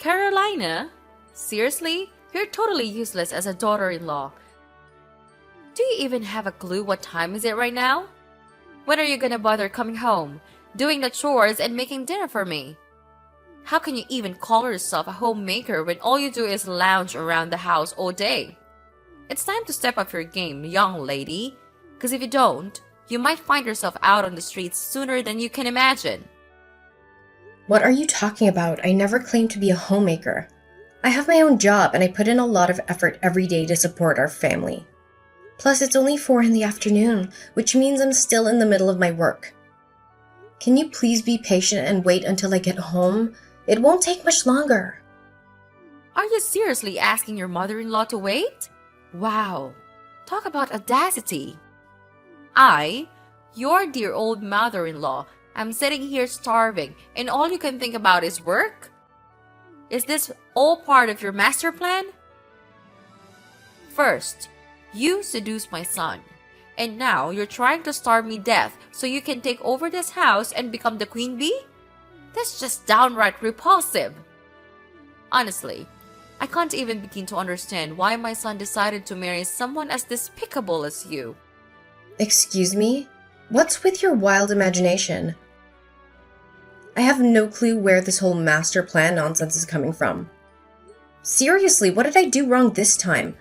Carolina? Seriously? You're totally useless as a daughter-in-law. Do you even have a clue what time is it right now? When are you gonna bother coming home, doing the chores, and making dinner for me? How can you even call yourself a homemaker when all you do is lounge around the house all day? It's time to step up your game, young lady. Because if you don't, you might find yourself out on the streets sooner than you can imagine. What are you talking about? I never claimed to be a homemaker. I have my own job and I put in a lot of effort every day to support our family. Plus, it's only 4 in the afternoon, which means I'm still in the middle of my work. Can you please be patient and wait until I get home? It won't take much longer. Are you seriously asking your mother-in-law to wait? Wow, talk about audacity. I, your dear old mother-in-law, am sitting here starving and all you can think about is work? Is this all part of your master plan? First, you seduced my son, and now you're trying to starve me death so you can take over this house and become the queen bee? That's just downright repulsive. Honestly, I can't even begin to understand why my son decided to marry someone as despicable as you. Excuse me? What's with your wild imagination? I have no clue where this whole master plan nonsense is coming from. Seriously, what did I do wrong this time?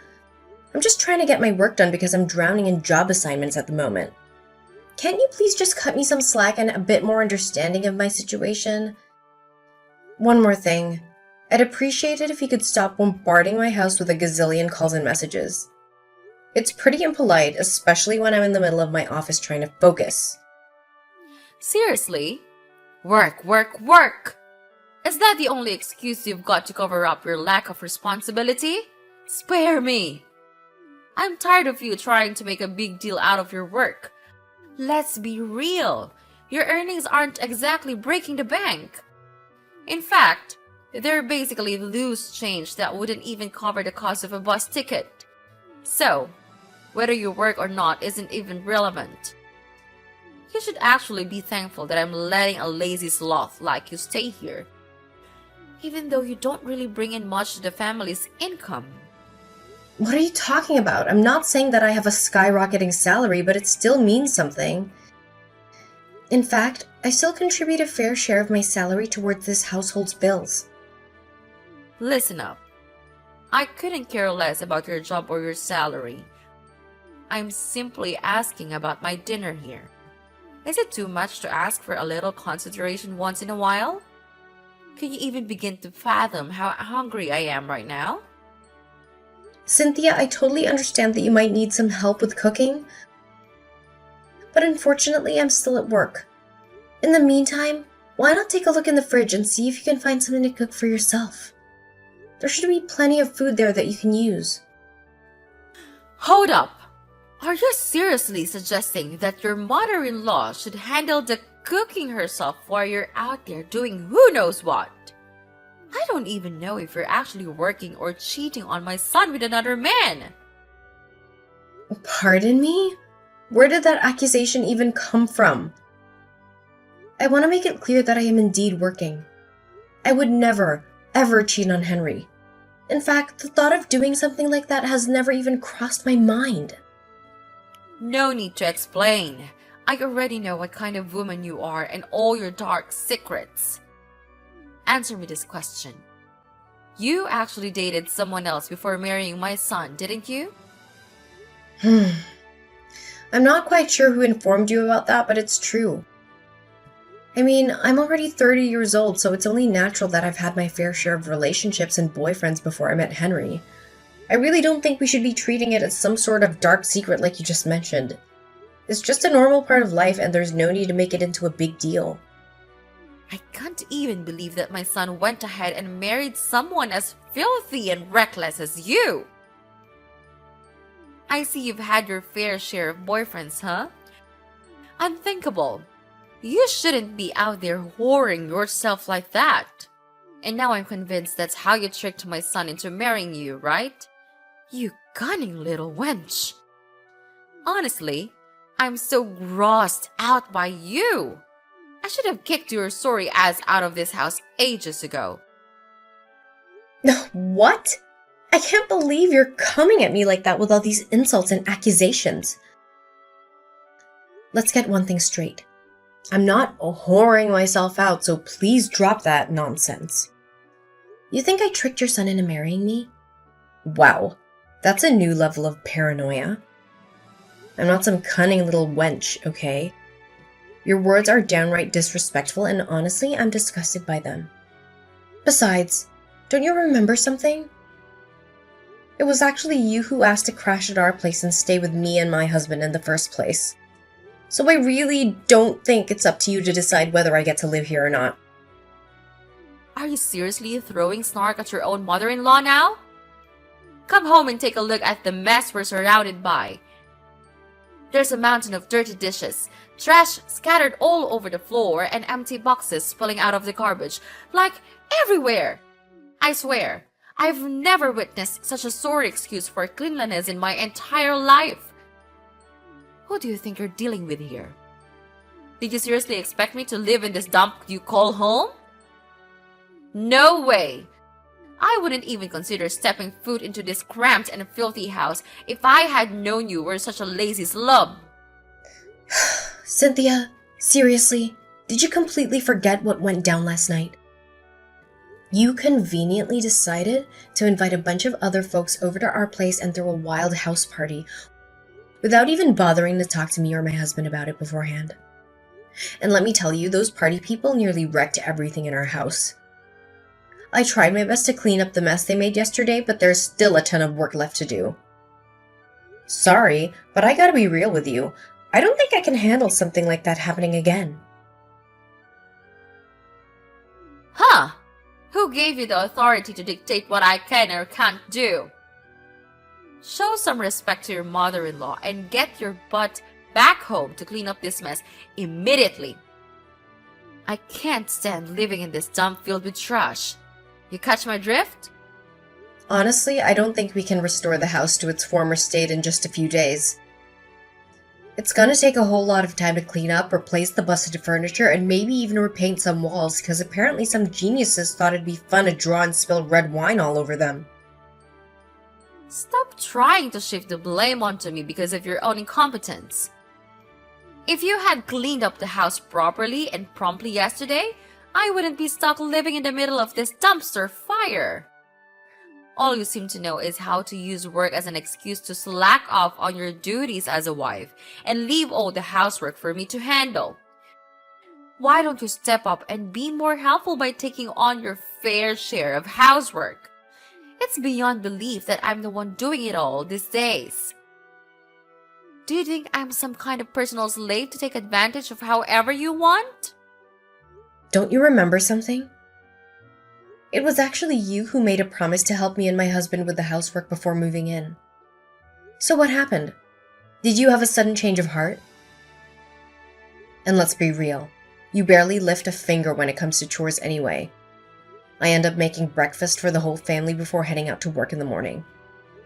I'm just trying to get my work done because I'm drowning in job assignments at the moment. Can't you please just cut me some slack and a bit more understanding of my situation? One more thing. I'd appreciate it if you could stop bombarding my house with a gazillion calls and messages. It's pretty impolite, especially when I'm in the middle of my office trying to focus. Seriously? Work, work, work! Is that the only excuse you've got to cover up your lack of responsibility? Spare me! I'm tired of you trying to make a big deal out of your work. Let's be real. Your earnings aren't exactly breaking the bank. In fact, they're basically loose change that wouldn't even cover the cost of a bus ticket. So, whether you work or not isn't even relevant. You should actually be thankful that I'm letting a lazy sloth like you stay here, even though you don't really bring in much to the family's income. What are you talking about? I'm not saying that I have a skyrocketing salary, but it still means something. In fact, I still contribute a fair share of my salary towards this household's bills. Listen up. I couldn't care less about your job or your salary. I'm simply asking about my dinner here. Is it too much to ask for a little consideration once in a while? Can you even begin to fathom how hungry I am right now? Cynthia, I totally understand that you might need some help with cooking, but unfortunately I'm still at work. In the meantime, why not take a look in the fridge and see if you can find something to cook for yourself? There should be plenty of food there that you can use. Hold up! Are you seriously suggesting that your mother-in-law should handle the cooking herself while you're out there doing who knows what? I don't even know if you're actually working or cheating on my son with another man. Pardon me? Where did that accusation even come from? I want to make it clear that I am indeed working. I would never, ever cheat on Henry. In fact, the thought of doing something like that has never even crossed my mind. No need to explain. I already know what kind of woman you are and all your dark secrets. Answer me this question. You actually dated someone else before marrying my son, didn't you? I'm not quite sure who informed you about that, but it's true. I mean, I'm already 30 years old, so it's only natural that I've had my fair share of relationships and boyfriends before I met Henry. I really don't think we should be treating it as some sort of dark secret like you just mentioned. It's just a normal part of life and there's no need to make it into a big deal. I can't even believe that my son went ahead and married someone as filthy and reckless as you. I see you've had your fair share of boyfriends, huh? Unthinkable. You shouldn't be out there whoring yourself like that. And now I'm convinced that's how you tricked my son into marrying you, right? You cunning little wench. Honestly, I'm so grossed out by you. I should have kicked your sorry ass out of this house ages ago. What? I can't believe you're coming at me like that with all these insults and accusations. Let's get one thing straight. I'm not whoring myself out, so please drop that nonsense. You think I tricked your son into marrying me? Wow, that's a new level of paranoia. I'm not some cunning little wench, okay? Your words are downright disrespectful, and honestly, I'm disgusted by them. Besides, don't you remember something? It was actually you who asked to crash at our place and stay with me and my husband in the first place. So I really don't think it's up to you to decide whether I get to live here or not. Are you seriously throwing snark at your own mother-in-law now? Come home and take a look at the mess we're surrounded by. There's a mountain of dirty dishes, trash scattered all over the floor, and empty boxes spilling out of the garbage, like everywhere. I swear, I've never witnessed such a sorry excuse for cleanliness in my entire life. Who do you think you're dealing with here? Did you seriously expect me to live in this dump you call home? No way! I wouldn't even consider stepping foot into this cramped and filthy house if I had known you were such a lazy slub. Cynthia, seriously, did you completely forget what went down last night? You conveniently decided to invite a bunch of other folks over to our place and throw a wild house party without even bothering to talk to me or my husband about it beforehand. And let me tell you, those party people nearly wrecked everything in our house. I tried my best to clean up the mess they made yesterday, but there's still a ton of work left to do. Sorry, but I gotta be real with you. I don't think I can handle something like that happening again. Huh? Who gave you the authority to dictate what I can or can't do? Show some respect to your mother-in-law and get your butt back home to clean up this mess immediately. I can't stand living in this dump filled with trash. You catch my drift? Honestly, I don't think we can restore the house to its former state in just a few days. It's gonna take a whole lot of time to clean up, replace the busted furniture, and maybe even repaint some walls, because apparently some geniuses thought it'd be fun to draw and spill red wine all over them. Stop trying to shift the blame onto me because of your own incompetence. If you had cleaned up the house properly and promptly yesterday, I wouldn't be stuck living in the middle of this dumpster fire. All you seem to know is how to use work as an excuse to slack off on your duties as a wife and leave all the housework for me to handle. Why don't you step up and be more helpful by taking on your fair share of housework? It's beyond belief that I'm the one doing it all these days. Do you think I'm some kind of personal slave to take advantage of however you want? Don't you remember something? It was actually you who made a promise to help me and my husband with the housework before moving in. So what happened? Did you have a sudden change of heart? And let's be real, you barely lift a finger when it comes to chores anyway. I end up making breakfast for the whole family before heading out to work in the morning.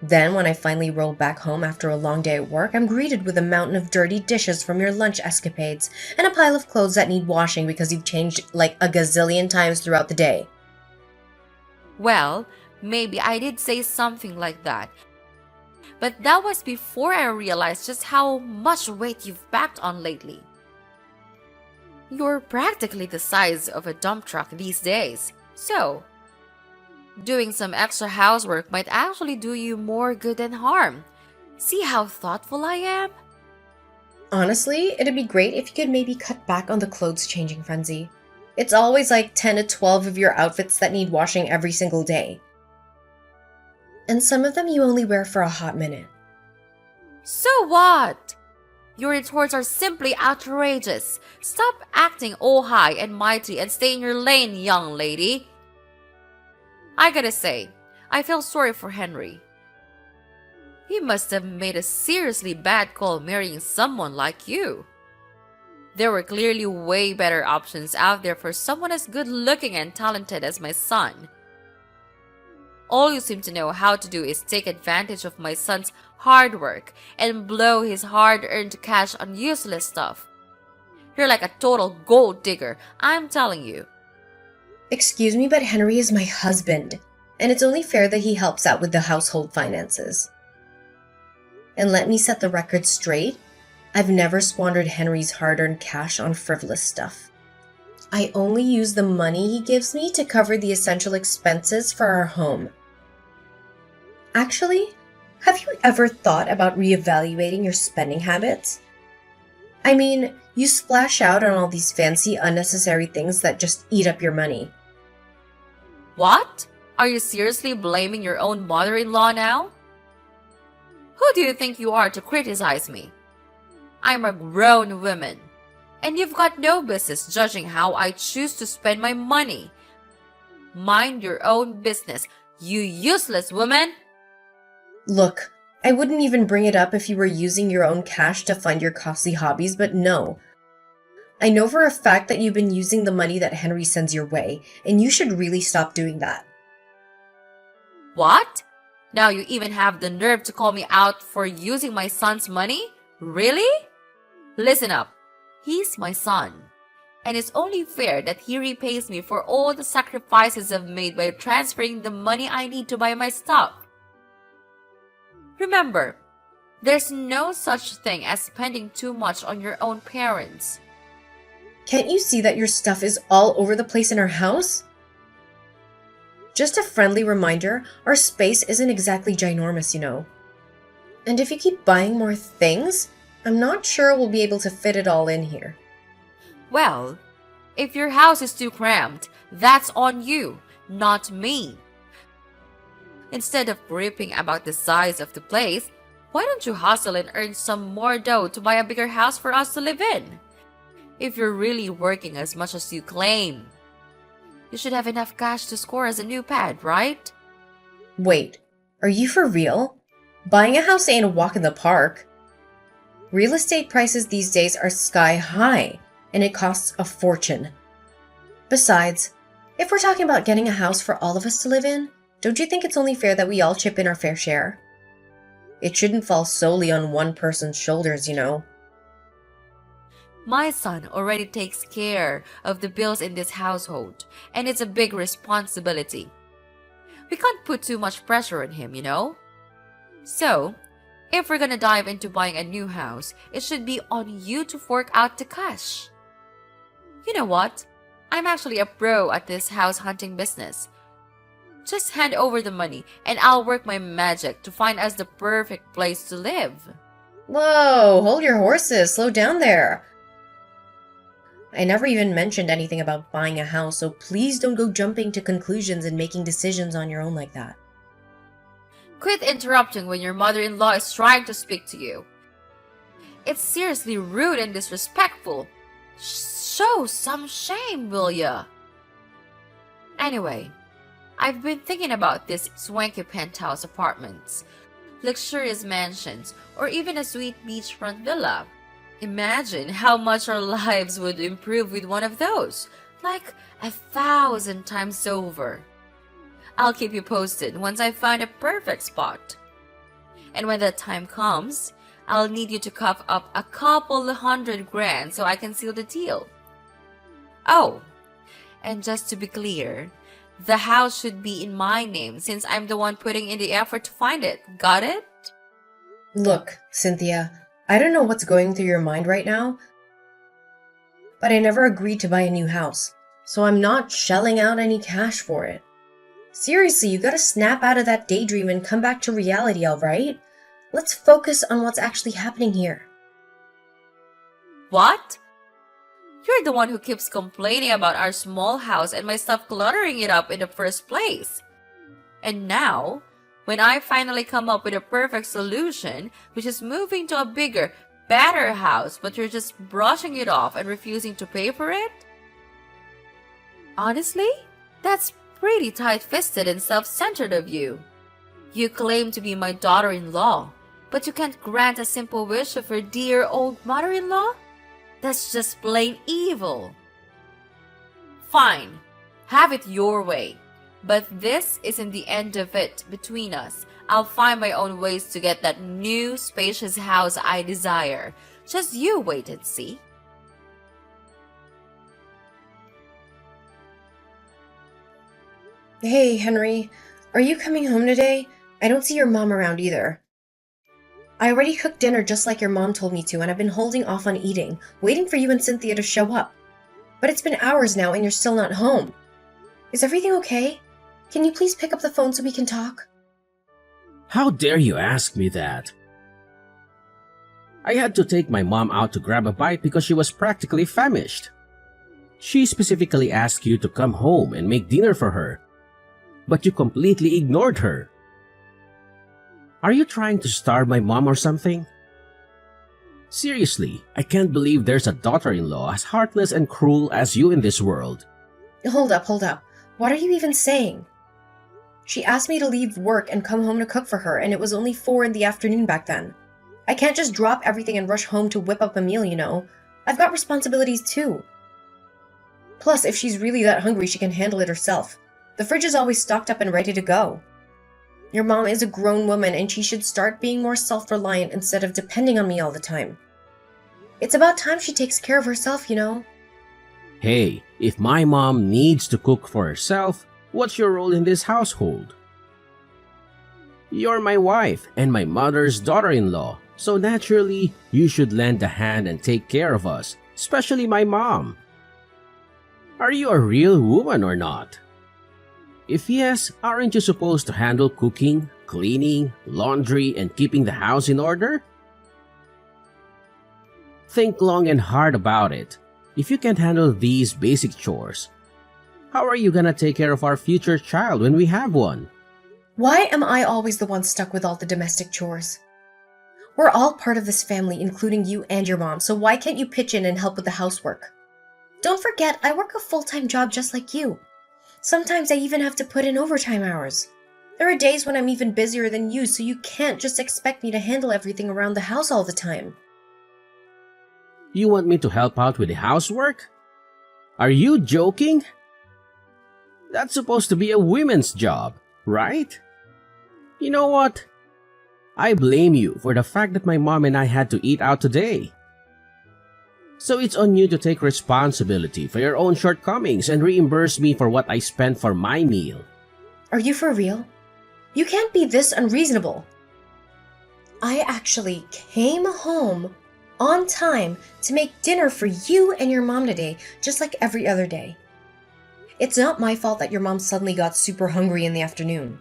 Then, when I finally roll back home after a long day at work, I'm greeted with a mountain of dirty dishes from your lunch escapades and a pile of clothes that need washing because you've changed like a gazillion times throughout the day. Well, maybe I did say something like that. But that was before I realized just how much weight you've packed on lately. You're practically the size of a dump truck these days. So, doing some extra housework might actually do you more good than harm. See how thoughtful I am? Honestly, it'd be great if you could maybe cut back on the clothes changing frenzy. It's always like 10 to 12 of your outfits that need washing every single day. And some of them you only wear for a hot minute. So what? Your retorts are simply outrageous. Stop acting all high and mighty and stay in your lane, young lady. I gotta say, I feel sorry for Henry. He must have made a seriously bad call marrying someone like you. There were clearly way better options out there for someone as good looking and talented as my son. All you seem to know how to do is take advantage of my son's hard work and blow his hard-earned cash on useless stuff. You're like a total gold digger, I'm telling you. Excuse me, but Henry is my husband. and it's only fair that he helps out with the household finances. And let me set the record straight. I've never squandered Henry's hard-earned cash on frivolous stuff. I only use the money he gives me to cover the essential expenses for our home. Actually, have you ever thought about reevaluating your spending habits? I mean, you splash out on all these fancy, unnecessary things that just eat up your money. What? Are you seriously blaming your own mother-in-law now? Who do you think you are to criticize me? I'm a grown woman, and you've got no business judging how I choose to spend my money. Mind your own business, you useless woman! Look, I wouldn't even bring it up if you were using your own cash to fund your costly hobbies, but no. I know for a fact that you've been using the money that Henry sends your way, and you should really stop doing that. What? Now you even have the nerve to call me out for using my son's money? Really? Listen up. He's my son. And it's only fair that he repays me for all the sacrifices I've made by transferring the money I need to buy my stuff. Remember, there's no such thing as spending too much on your own parents. Can't you see that your stuff is all over the place in our house? Just a friendly reminder, our space isn't exactly ginormous, you know. And if you keep buying more things, I'm not sure we'll be able to fit it all in here. Well, if your house is too cramped, that's on you, not me. Instead of ripping about the size of the place, why don't you hustle and earn some more dough to buy a bigger house for us to live in? If you're really working as much as you claim, you should have enough cash to score as a new pad, right? Wait, are you for real? Buying a house ain't a walk in the park. Real estate prices these days are sky high, and it costs a fortune. Besides, if we're talking about getting a house for all of us to live in, don't you think it's only fair that we all chip in our fair share? It shouldn't fall solely on one person's shoulders, you know. My son already takes care of the bills in this household, and it's a big responsibility. We can't put too much pressure on him, you know? So, if we're gonna dive into buying a new house, it should be on you to fork out the cash. You know what? I'm actually a pro at this house hunting business. Just hand over the money, and I'll work my magic to find us the perfect place to live. Whoa, hold your horses, slow down there. I never even mentioned anything about buying a house, so please don't go jumping to conclusions and making decisions on your own like that. Quit interrupting when your mother-in-law is trying to speak to you. It's seriously rude and disrespectful. Show some shame, will ya? Anyway, I've been thinking about these swanky penthouse apartments, luxurious mansions, or even a sweet beachfront villa. Imagine how much our lives would improve with one of those, like 1,000 times over. I'll keep you posted once I find a perfect spot. And when that time comes, I'll need you to cough up a couple $100,000 so I can seal the deal. Oh, and just to be clear, the house should be in my name since I'm the one putting in the effort to find it. Got it? Look, Cynthia, I don't know what's going through your mind right now, but I never agreed to buy a new house, so I'm not shelling out any cash for it. Seriously, you gotta snap out of that daydream and come back to reality, alright? Let's focus on what's actually happening here. What? You're the one who keeps complaining about our small house and my stuff cluttering it up in the first place. And now, when I finally come up with a perfect solution, which is moving to a bigger, better house, but you're just brushing it off and refusing to pay for it? Honestly, that's pretty tight-fisted and self-centered of you. You claim to be my daughter-in-law, but you can't grant a simple wish of your dear old mother-in-law? That's just plain evil. Fine, have it your way. But this isn't the end of it between us. I'll find my own ways to get that new, spacious house I desire. Just you wait and see. Hey, Henry, Are you coming home today? I don't see your mom around either. I already cooked dinner just like your mom told me to, and I've been holding off on eating, waiting for you and Cynthia to show up. But it's been hours now and you're still not home. Is everything okay? Can you please pick up the phone so we can talk? How dare you ask me that? I had to take my mom out to grab a bite because she was practically famished. She specifically asked you to come home and make dinner for her, but you completely ignored her. Are you trying to starve my mom or something? Seriously, I can't believe there's a daughter-in-law as heartless and cruel as you in this world. Hold up. What are you even saying? She asked me to leave work and come home to cook for her, and it was only 4 in the afternoon back then. I can't just drop everything and rush home to whip up a meal, you know. I've got responsibilities too. Plus, if she's really that hungry, she can handle it herself. The fridge is always stocked up and ready to go. Your mom is a grown woman and she should start being more self-reliant instead of depending on me all the time. It's about time she takes care of herself, you know. Hey, if my mom needs to cook for herself, what's your role in this household? You're my wife and my mother's daughter-in-law, so naturally, you should lend a hand and take care of us, especially my mom. Are you a real woman or not? If yes, aren't you supposed to handle cooking, cleaning, laundry, and keeping the house in order? Think long and hard about it. If you can't handle these basic chores, how are you gonna take care of our future child when we have one? Why am I always the one stuck with all the domestic chores? We're all part of this family, including you and your mom, so why can't you pitch in and help with the housework? Don't forget, I work a full-time job just like you. Sometimes I even have to put in overtime hours. There are days when I'm even busier than you, so you can't just expect me to handle everything around the house all the time. You want me to help out with the housework? Are you joking? That's supposed to be a women's job, right? You know what? I blame you for the fact that my mom and I had to eat out today. So it's on you to take responsibility for your own shortcomings and reimburse me for what I spent for my meal. Are you for real? You can't be this unreasonable. I actually came home on time to make dinner for you and your mom today, just like every other day. It's not my fault that your mom suddenly got super hungry in the afternoon.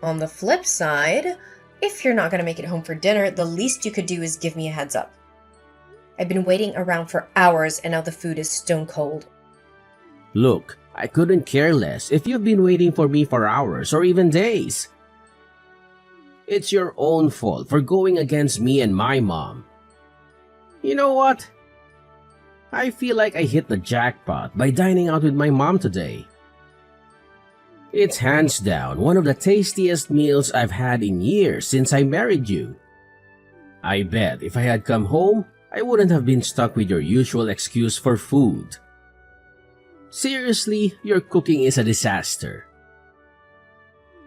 On the flip side, if you're not going to make it home for dinner, the least you could do is give me a heads up. I've been waiting around for hours and now the food is stone cold. Look, I couldn't care less if you've been waiting for me for hours or even days. It's your own fault for going against me and my mom. You know what? I feel like I hit the jackpot by dining out with my mom today. It's hands down one of the tastiest meals I've had in years since I married you. I bet if I had come home, I wouldn't have been stuck with your usual excuse for food. Seriously, your cooking is a disaster.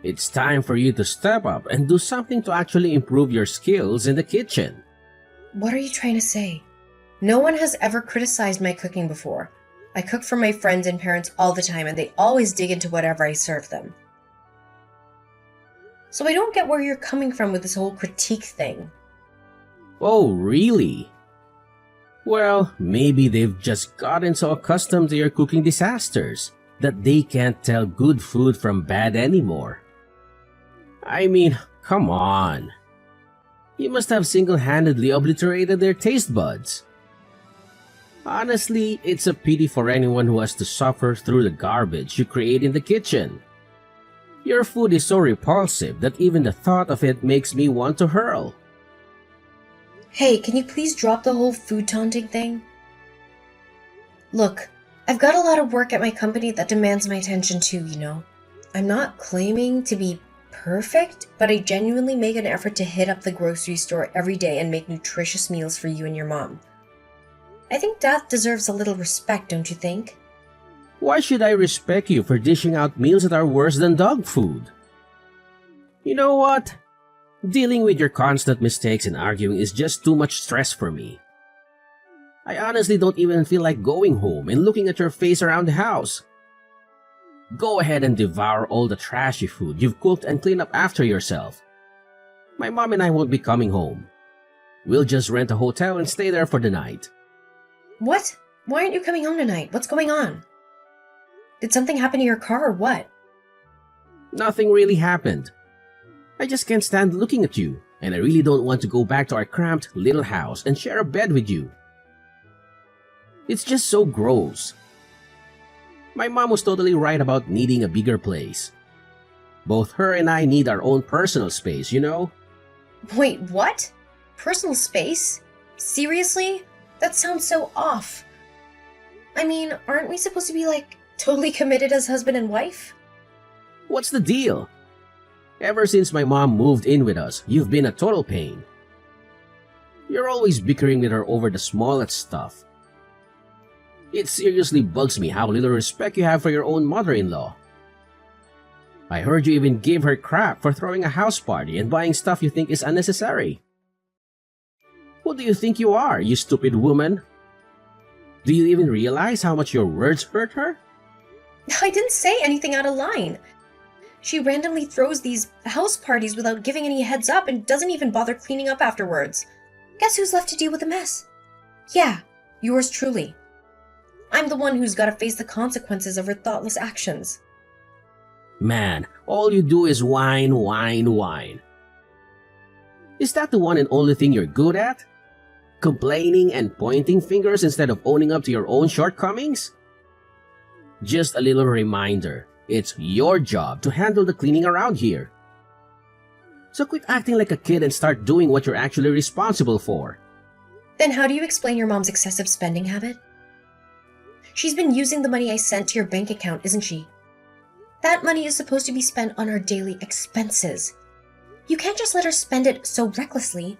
It's time for you to step up and do something to actually improve your skills in the kitchen. What are you trying to say? No one has ever criticized my cooking before. I cook for my friends and parents all the time and they always dig into whatever I serve them. So I don't get where you're coming from with this whole critique thing. Oh, really? Well, maybe they've just gotten so accustomed to your cooking disasters that they can't tell good food from bad anymore. I mean, come on. You must have single-handedly obliterated their taste buds. Honestly, it's a pity for anyone who has to suffer through the garbage you create in the kitchen. Your food is so repulsive that even the thought of it makes me want to hurl. Hey, can you please drop the whole food taunting thing? Look, I've got a lot of work at my company that demands my attention too, you know. I'm not claiming to be perfect, but I genuinely make an effort to hit up the grocery store every day and make nutritious meals for you and your mom. I think that deserves a little respect, don't you think? Why should I respect you for dishing out meals that are worse than dog food? You know what? Dealing with your constant mistakes and arguing is just too much stress for me. I honestly don't even feel like going home and looking at your face around the house. Go ahead and devour all the trashy food you've cooked and clean up after yourself. My mom and I won't be coming home. We'll just rent a hotel and stay there for the night. What? Why aren't you coming home tonight? What's going on? Did something happen to your car or what? Nothing really happened. I just can't stand looking at you, and I really don't want to go back to our cramped little house and share a bed with you. It's just so gross. My mom was totally right about needing a bigger place. Both her and I need our own personal space, you know? Wait, what? Personal space? Seriously? That sounds so off. I mean, aren't we supposed to be totally committed as husband and wife? What's the deal? Ever since my mom moved in with us, you've been a total pain. You're always bickering with her over the smallest stuff. It seriously bugs me how little respect you have for your own mother-in-law. I heard you even gave her crap for throwing a house party and buying stuff you think is unnecessary. Who do you think you are, you stupid woman? Do you even realize how much your words hurt her? I didn't say anything out of line. She randomly throws these house parties without giving any heads up and doesn't even bother cleaning up afterwards. Guess who's left to deal with the mess? Yeah, yours truly. I'm the one who's got to face the consequences of her thoughtless actions. Man, all you do is whine, whine, whine. Is that the one and only thing you're good at? Complaining and pointing fingers instead of owning up to your own shortcomings? Just a little reminder, it's your job to handle the cleaning around here. So quit acting like a kid and start doing what you're actually responsible for. Then how do you explain your mom's excessive spending habit? She's been using the money I sent to your bank account, isn't she? That money is supposed to be spent on our daily expenses. You can't just let her spend it so recklessly.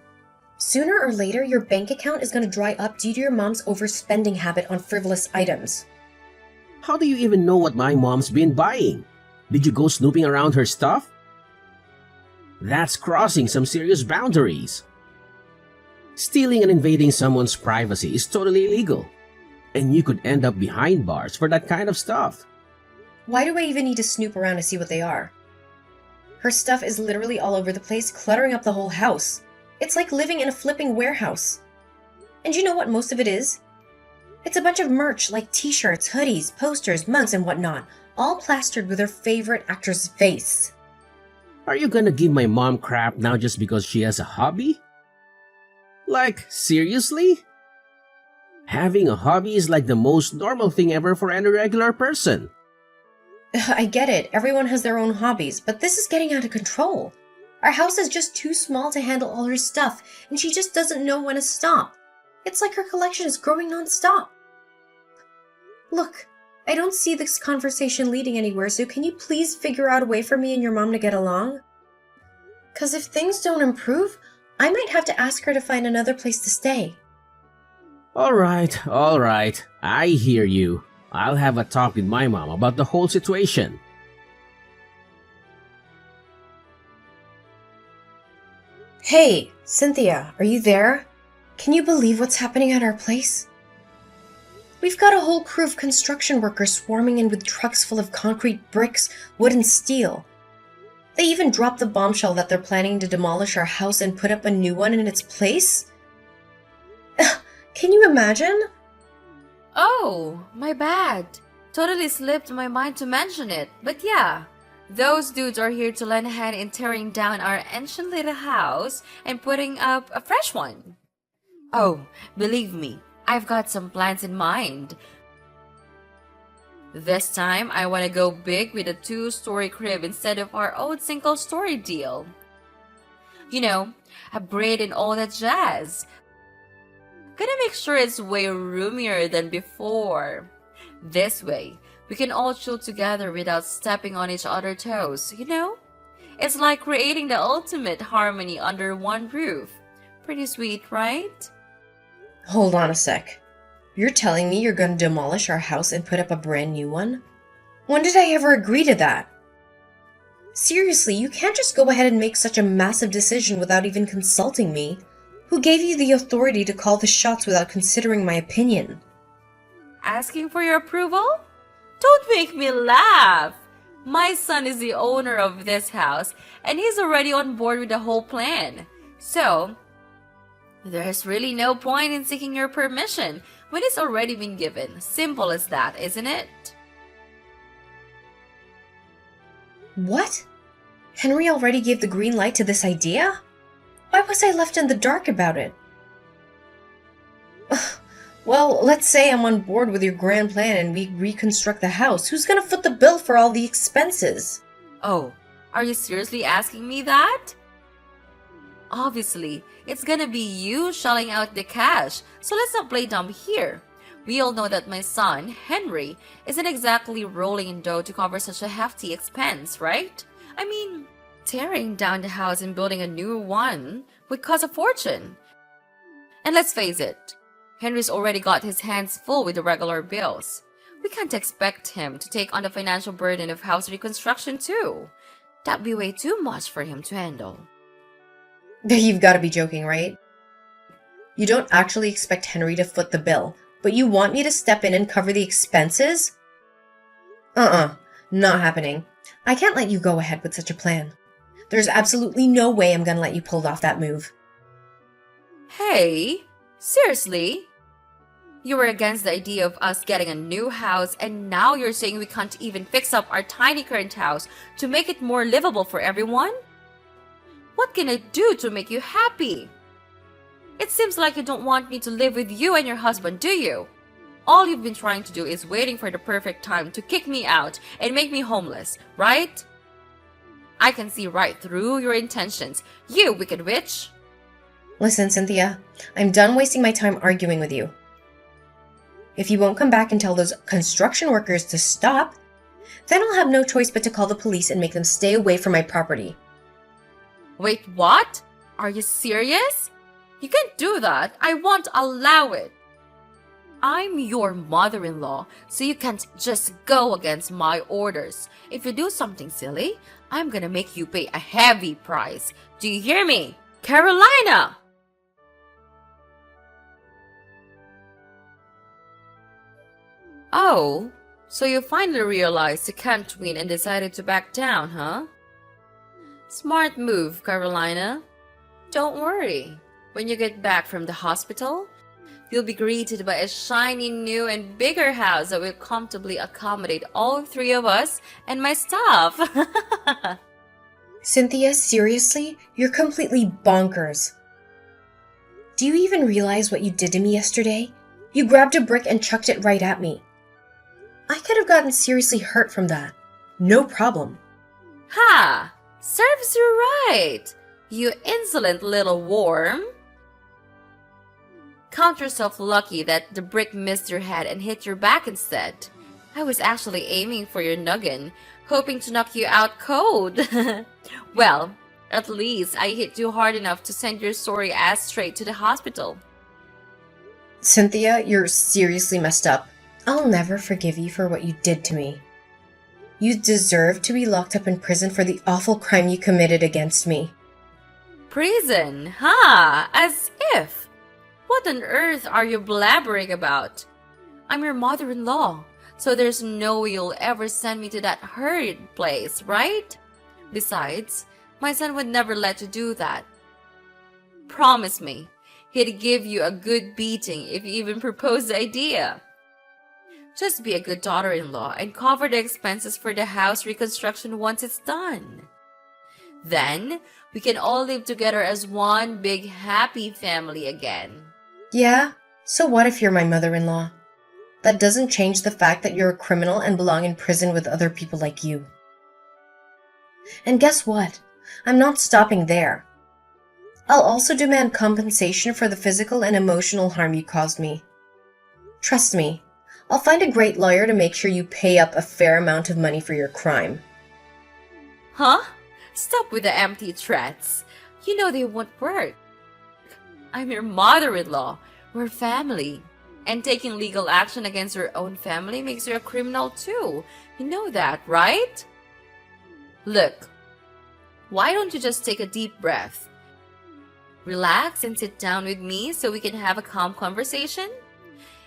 Sooner or later, your bank account is going to dry up due to your mom's overspending habit on frivolous items. How do you even know what my mom's been buying? Did you go snooping around her stuff? That's crossing some serious boundaries. Stealing and invading someone's privacy is totally illegal. And you could end up behind bars for that kind of stuff. Why do I even need to snoop around to see what they are? Her stuff is literally all over the place, cluttering up the whole house. It's like living in a flipping warehouse. And you know what most of it is? It's a bunch of merch like t-shirts, hoodies, posters, mugs, and whatnot, all plastered with her favorite actor's face. Are you gonna give my mom crap now just because she has a hobby? Like, seriously? Having a hobby is like the most normal thing ever for any regular person. I get it, everyone has their own hobbies, but this is getting out of control. Our house is just too small to handle all her stuff, and she just doesn't know when to stop. It's like her collection is growing non-stop. Look, I don't see this conversation leading anywhere, so can you please figure out a way for me and your mom to get along? 'Cause if things don't improve, I might have to ask her to find another place to stay. Alright, I hear you. I'll have a talk with my mom about the whole situation. Hey, Cynthia, are you there? Can you believe what's happening at our place? We've got a whole crew of construction workers swarming in with trucks full of concrete, bricks, wood, and steel. They even dropped the bombshell that they're planning to demolish our house and put up a new one in its place. Can you imagine? Oh, my bad. Totally slipped my mind to mention it. But yeah, those dudes are here to lend a hand in tearing down our ancient little house and putting up a fresh one. Oh, believe me, I've got some plans in mind. This time, I want to go big with a 2-story crib instead of our old single-story deal. You know, a braid and all that jazz. Gonna make sure it's way roomier than before. This way, we can all chill together without stepping on each other's toes, you know? It's like creating the ultimate harmony under one roof. Pretty sweet, right? Hold on a sec. You're telling me you're going to demolish our house and put up a brand new one? When did I ever agree to that? Seriously, you can't just go ahead and make such a massive decision without even consulting me. Who gave you the authority to call the shots without considering my opinion? Asking for your approval? Don't make me laugh. My son is the owner of this house, and he's already on board with the whole plan. So, there's really no point in seeking your permission when it's already been given. Simple as that, isn't it? What? Henry already gave the green light to this idea? Why was I left in the dark about it? Well, let's say I'm on board with your grand plan and we reconstruct the house. Who's gonna foot the bill for all the expenses? Oh, are you seriously asking me that? Obviously, it's gonna be you shelling out the cash, so let's not play dumb here. We all know that my son, Henry, isn't exactly rolling in dough to cover such a hefty expense, right? I mean, tearing down the house and building a new one would cost a fortune. And let's face it, Henry's already got his hands full with the regular bills. We can't expect him to take on the financial burden of house reconstruction too. That'd be way too much for him to handle. You've got to be joking, right? You don't actually expect Henry to foot the bill, but you want me to step in and cover the expenses? Not happening. I can't let you go ahead with such a plan. There's absolutely no way I'm gonna let you pull off that move. Hey, seriously? You were against the idea of us getting a new house, and now you're saying we can't even fix up our tiny current house to make it more livable for everyone? What can I do to make you happy? It seems like you don't want me to live with you and your husband, do you? All you've been trying to do is waiting for the perfect time to kick me out and make me homeless, right? I can see right through your intentions, you wicked witch. Listen, Cynthia, I'm done wasting my time arguing with you. If you won't come back and tell those construction workers to stop, then I'll have no choice but to call the police and make them stay away from my property. Wait, what? Are you serious? You can't do that. I won't allow it. I'm your mother-in-law, so you can't just go against my orders. If you do something silly, I'm gonna make you pay a heavy price. Do you hear me? Carolina! Oh, so you finally realized you can't win and decided to back down, huh? Smart move, Carolina. Don't worry. When you get back from the hospital, you'll be greeted by a shiny new and bigger house that will comfortably accommodate all three of us and my staff. Cynthia, seriously? You're completely bonkers. Do you even realize what you did to me yesterday? You grabbed a brick and chucked it right at me. I could have gotten seriously hurt from that. No problem. Ha! Serves you right, you insolent little worm. Count yourself lucky that the brick missed your head and hit your back instead. I was actually aiming for your noggin, hoping to knock you out cold. Well, at least I hit you hard enough to send your sorry ass straight to the hospital. Cynthia, you're seriously messed up. I'll never forgive you for what you did to me. You deserve to be locked up in prison for the awful crime you committed against me. Prison? Ha! As if! What on earth are you blabbering about? I'm your mother-in-law, so there's no way you'll ever send me to that horrid place, right? Besides, my son would never let you do that. Promise me, he'd give you a good beating if you even proposed the idea. Just be a good daughter-in-law and cover the expenses for the house reconstruction once it's done. Then, we can all live together as one big happy family again. Yeah? So what if you're my mother-in-law? That doesn't change the fact that you're a criminal and belong in prison with other people like you. And guess what? I'm not stopping there. I'll also demand compensation for the physical and emotional harm you caused me. Trust me, I'll find a great lawyer to make sure you pay up a fair amount of money for your crime. Huh? Stop with the empty threats. You know they won't work. I'm your mother-in-law. We're family. And taking legal action against your own family makes you a criminal too. You know that, right? Look, why don't you just take a deep breath? Relax and sit down with me so we can have a calm conversation?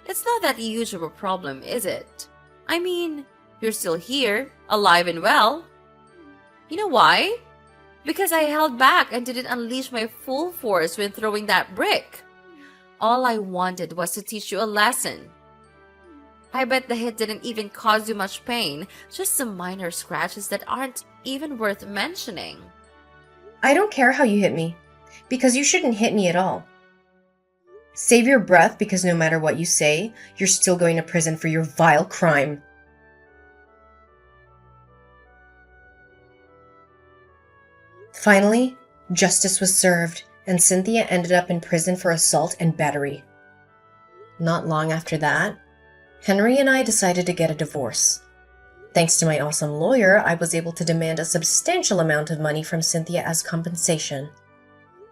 It's not that huge of a problem, is it? I mean, You're still here, alive and well. You know why? Because I held back and didn't unleash my full force when throwing that brick. All I wanted was to teach you a lesson. I bet the hit didn't even cause you much pain, just some minor scratches that aren't even worth mentioning. I don't care how you hit me, because you shouldn't hit me at all. Save your breath, because no matter what you say, you're still going to prison for your vile crime. Finally, justice was served, and Cynthia ended up in prison for assault and battery. Not long after that, Henry and I decided to get a divorce. Thanks to my awesome lawyer, I was able to demand a substantial amount of money from Cynthia as compensation.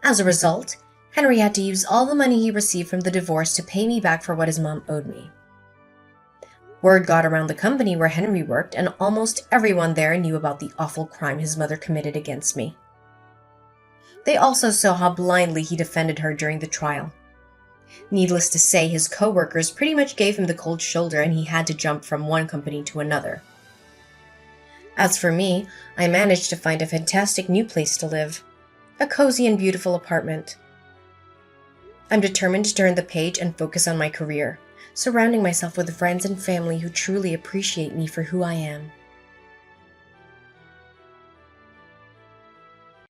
As a result, Henry had to use all the money he received from the divorce to pay me back for what his mom owed me. Word got around the company where Henry worked, and almost everyone there knew about the awful crime his mother committed against me. They also saw how blindly he defended her during the trial. Needless to say, his co-workers pretty much gave him the cold shoulder and he had to jump from one company to another. As for me, I managed to find a fantastic new place to live. A cozy and beautiful apartment. I'm determined to turn the page and focus on my career, surrounding myself with friends and family who truly appreciate me for who I am.